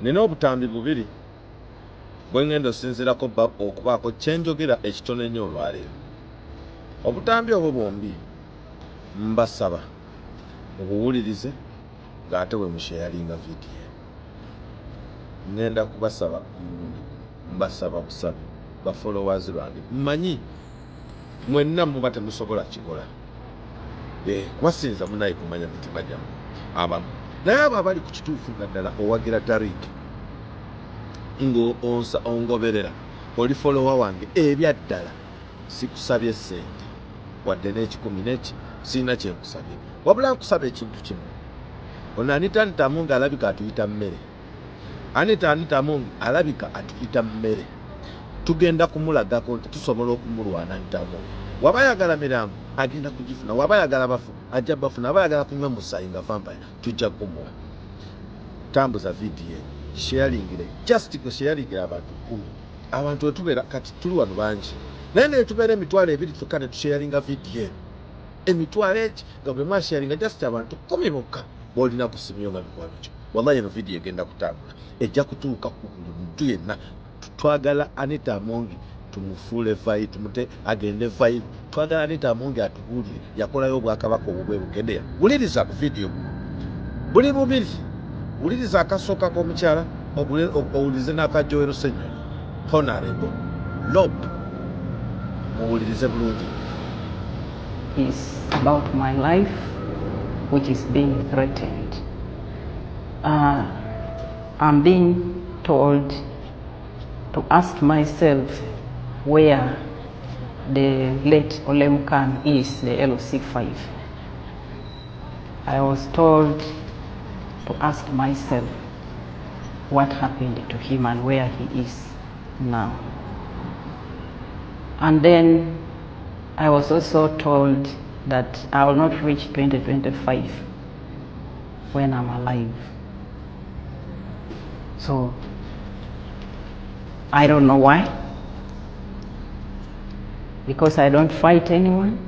nina obutambi bubiri bwe ngenda osinziirako okubaako kye njogera ekitono ennyo olwaleero. Obutambi obwo bombi mbasaba mubuwulirize ng'ate bwe musheyalinga vidiyo. Ngenda kubasaba mbasaba busabe bafollowers bange mmanyi mwenna muba temusobola kikola kwasinza munaye kumanya mitima gyammwe abamu naye abo abali ku kituufu nga ddala owagira Tariiki ongoberera oli follower wange ebyaddala sikusabye ssente wadde n'ekikumi n'eki sirina kyenkusabye wabula nkusaba ekintu kimu ono Anita Ntamungi alabika atuyita mmere Anita Ntamungi alabika atuyita mmere tugenda kumulagako nti tusobola okumulwana Ntamungi waba ayagala mirambo agenda kugifuna waba ayagala bafu ajja bafuna waba ayagala kunywa musaayi nga vampire tujja kumuwa. Tambuza vidiyo sharingire just ku sharingire abantu wetubeera kati tuli wano bangi naye netubeera emitwalo ebiri kyokka ne tusharinga vidiyo emitwalo egi nga bwe mwasharinga just abantu 10 bokka b'olina kusimyo nga mikwano kyo wallahi eno vidiyo egenda kutambula ejja kutuuka ku buli muntu yenna. Twagala Anita Amongi tumufuule vayi tumute agende vayi twagala Anita Amongi atubuulire yakolayo obwakabaka obubwe bugendeya. Wuliriza ku vidiyo buli bubiri wuliriza akasooka k'omukyala owulirize n'akajjoero Ssenyonyi Honorable Lob muwulirize bulungi. Is about my life which is being threatened. I'm being told to ask myself where the late Olem Khan is, the LC5. I was told to ask myself what happened to him and where he is now. And then I was also told that I will not reach 2025 when I'm alive. So I don't know why, because I don't fight anyone.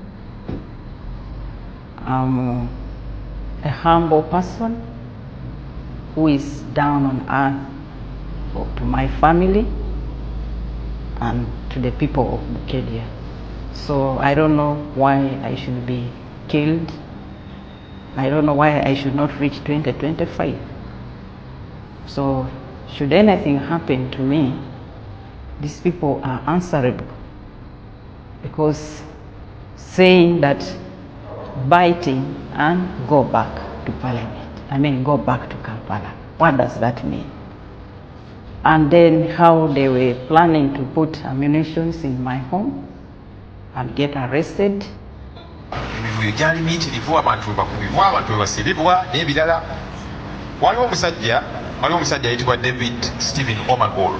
I'm a humble person who is down on earth to my family and to the people of Bukedia. So I don't know why I should be killed. I don't know why I should not reach 2025. So should anything happen to me, these people are answerable, because saying that biting and go back to Parliament, go back to Kampala, what does that mean? And then how they were planning to put ammunitions in my home and get arrested. Waliwo omusajja yitibwa David Stephen Omagoro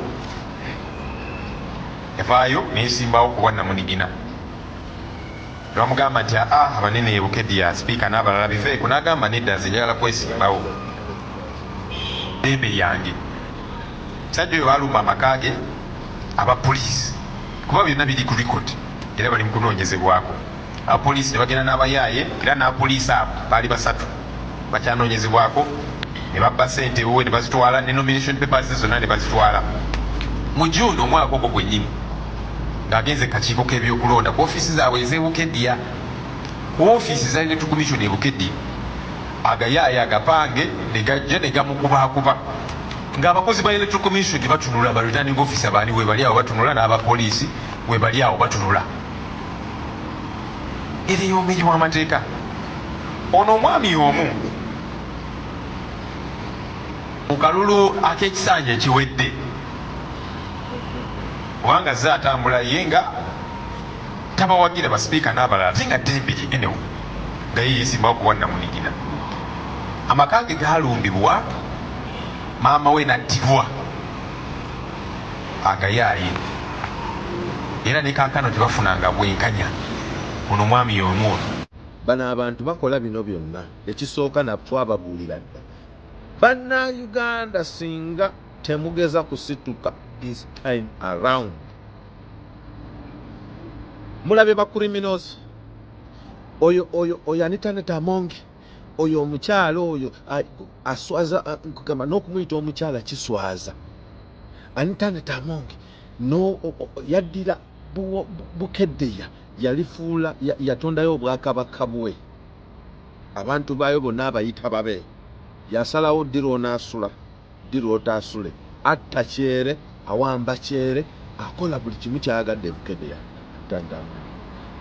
yavaayo neesimbawo ku bwannamunigina bamugamba nti abanene Bukedia sipiika n'abalala biveeko n'agamba nedda nze njagala kwesimbawo ddembe lyange. Omusajja oyo balumba amaka ge abapoliisi kuba byonna biri ku record era bali mu kunoonyezebwako. Abapoliisi ne bagenda n'abayaaye era n'abapoliisi abo baali 3 bakyanoonyezebwako ne babba ssente wowe ne bazitwala ne nomination papers zonna ne bazitwala mu June omwaka ogwo gwennyini ng'agenze kakiiko k'ebyokulonda ku ofiisi zaabwe ez'e Bukedia, ku ofiisi za electoral commission e Bukedia. Agayaaye agapange ne gajja ne gamukubaakuba ng'abakozi ba electoral commission batunula, ba returning officer baani we bali awo batunula, n'abapoliisi we bali awo batunula. Eri y'omumenyi w'amateeka ono omwami omu mu kalulu ak'ekisanja ekiwedde kubanga ze atambula ye nga tabawagira basipiika n'abalala ate nga ddembiri enewo nga ye yeesimbawo ku bwannamunigina. Amaka ge gaalumbibwa, maama we n'attibwa agayaaye era ne kankano tebafunanga bwenkanya ono mwami y'omu ono. Bano abantu bakola bino byonna ekisooka naffe ababuulira dda Bannayuganda singa temugeza kusituka this time around. Mulabe ba criminals oyo Anita Amongi oyo omukyala oyo aswaza kugamba n'okumuyita omukyala kiswaza. Anita Ntamonge yaddira Bukeddeya yalifuula yatondayo obwakabaka bwe, abantu baayo bonna abayita babe, yasalawo ddi lw'onaasula ddi lw'otaasule, atta kyere awamba kyere, akola buli kimu kyayagadde Bukeddeya.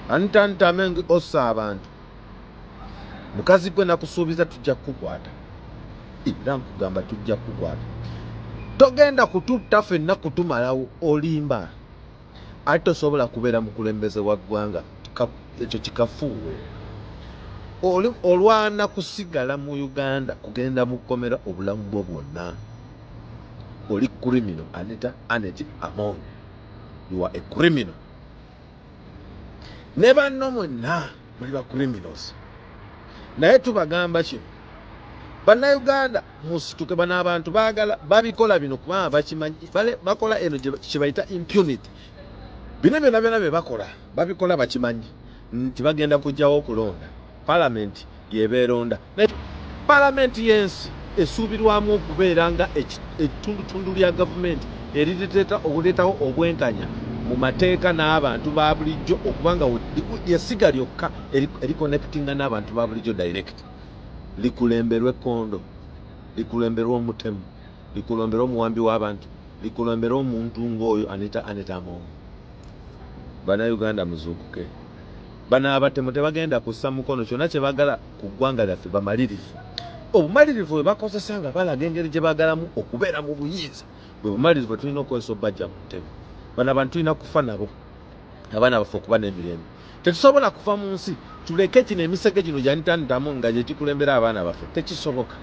Anita Ntamonge ossa abantu, mukazi gwe nakusuubiza tujja kukukwata, era nkugamba tujja kukukwata. Togenda kututta ffenna kutumalawo olimba, ate tosobola kubeera mukulembeze wa ggwanga, ekyo kikafuuwe. Olwana kusigala mu Uganda kugenda mu kkomera obulamu bwo bwonna. Oli criminal, Anita Amonge. You are a criminal. Ne banno mwenna muli ba criminals. Naye tubagamba kino, bannayuganda musituke, bano abantu baagala babikola bino kubanga bakimanyi, bakola eno kye bayita impunity. Bino byonna bye bakola babikola bakimanyi nti bagenda kujjawo okulonda. Parliament yebeeronda. Parliament y'ensi esuubirwamu okubeera nga ettundutundu lya gavumenti okuleetawo obwenkanya mu mateeka n'abantu ba bulijjo, okubanga yesiga lyokka ericonnectinga n'abantu ba bulijjo direct. Likulemberwe Kondo, likulemberwe omutemu, likulemberwe omuwambi w'abantu, likulemberwe omuntu ng'oyo Anita Amonge. Bannayuganda muzuukuke. Bano abatemu tebagenda kussa mukono, kyonna kye baagala ku ggwanga lyaffe bamalirivu. Obumalirivu bwe bakozesa nga balaga engeri gye baagalamu okubeera mu buyinza, bwe bumalirivu bwe tulina okukozesa obbajja mu ntebe. Bano abantu tulina kufa nabo, abaana baffe okuba n'emirembe. Tetusobola kufa mu nsi tuleke kino emisege gino gya Anita Ntamonge nga gye kikulembera abaana baffe. Tekisoboka,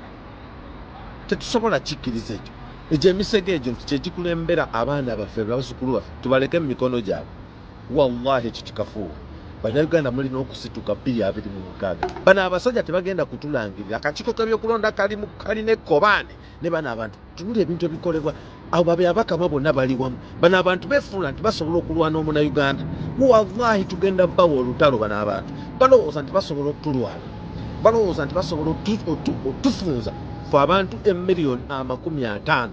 tetusobola kikkiriza ekyo. Egyo emisege egyo kye kikulembera abaana baffe bazzukulu baffe, tubaleke mu mikono gyabwe. Wallahi ekyo kikafuuwa. Bannayuganda mulina okusituka 2026. Bano abasajja tebagenda kutulangirira. Akakiiko k'ebyokulonda kalina ekkobaane ne bano abantu. Tunula ebintu ebikolebwa, abo babe abakama bonna bali wamu. Bano abantu beefuula nti basobola okulwana omunnayuganda. Wallahi tugenda bawa olutalo bano abantu. Balowooza nti basobola okutulwana, balowooza nti basobola otufunza fe abantu 1,50,000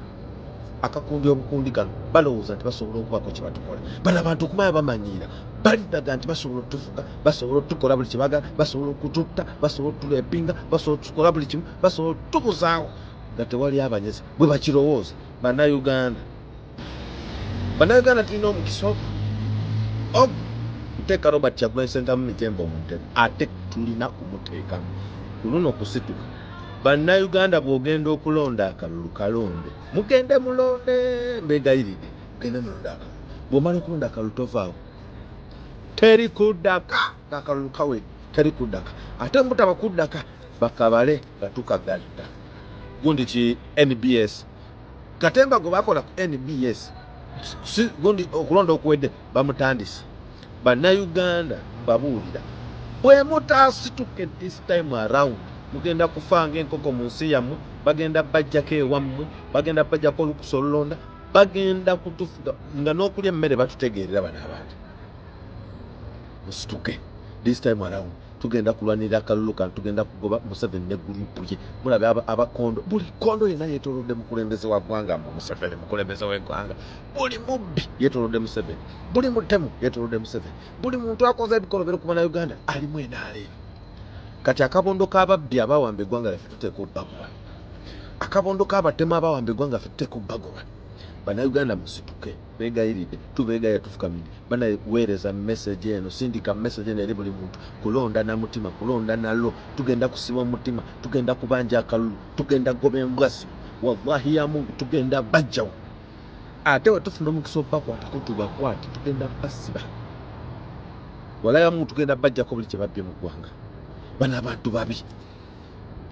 akakundi obukundi kano, balowooza nti basobola okubaako kye batukola. Bano abantu okumanya bamanyiira baliraga nti basobola otufuga, basobola otukola buli kye baagala, basobola okututta, basobola otulepinga, basobola otukola buli kimu, basobola otubuzaawo nga tewali abanyezi bwe bakirowooza. Bannayuganda tulina omukisa okuteeka Robert Kyagulanyi Ssentamu Mijembe mu ntebe, ate tulina kumuteekamu luno okusituka. Bannayuganda bw'ogenda okulonda akalulu kalonde, mugende mulonde, mbegayiridde mugende mulonda akalulu. Bw'omala okulonda akalulu tovaawo, teri kuddaka akalulu kawe, teri kuddaka. Ate mutaba kuddaka bakabale nga tukagalita. Gundi ki NBS Katemba gwe bakola ku NBS gundi okulonda okuwedde bamutandise. Bannayuganda babuulira, bwe mutaasituke this time around mugenda kufanga enkoko mu nsi yammwe, bagenda bajjako ewammwe, bagenda bajjako olukusa olulonda, bagenda kutufuga nga n'okulya emmere batutegeerera bano abantu. Musituke this time around tugenda kulwanira akalulu kano, tugenda kugoba Museveni ne gurupu ye. Mulabe abakondo, buli kondo yenna yeetoolodde mukulembeze wa ggwanga mu Museveni, mukulembeze w'eggwanga. Buli mubbi yeetoolodde Museveni, buli mutemu yeetoolodde Museveni, buli muntu akoze ebikolobero ku Bannayuganda alimu enaaleero. Kati akabondo k'ababbi abawamba eggwanga lyaffe tuteeka obbagoba, akabondo k'abatemu abawamba eggwanga lyaffe tuteeka obbagoba. Bannayuganda musituke, beegayiridde, tubeegaya tufukamidde. Banaweereza message eno, sindika message eno eri buli muntu, kulonda na mutima, kulonda nalo, tugenda kusiba omutima, tugenda kubanja akalulu, tugenda goba embwasi, wallahi ya Mungu tugenda bajjawo. Ate we tufuna omukisa obbakwatako tubakwate, tugenda basiba. Wala ya Mungu tugenda bajjako buli kye babbye mu ggwanga. Bano abantu babi.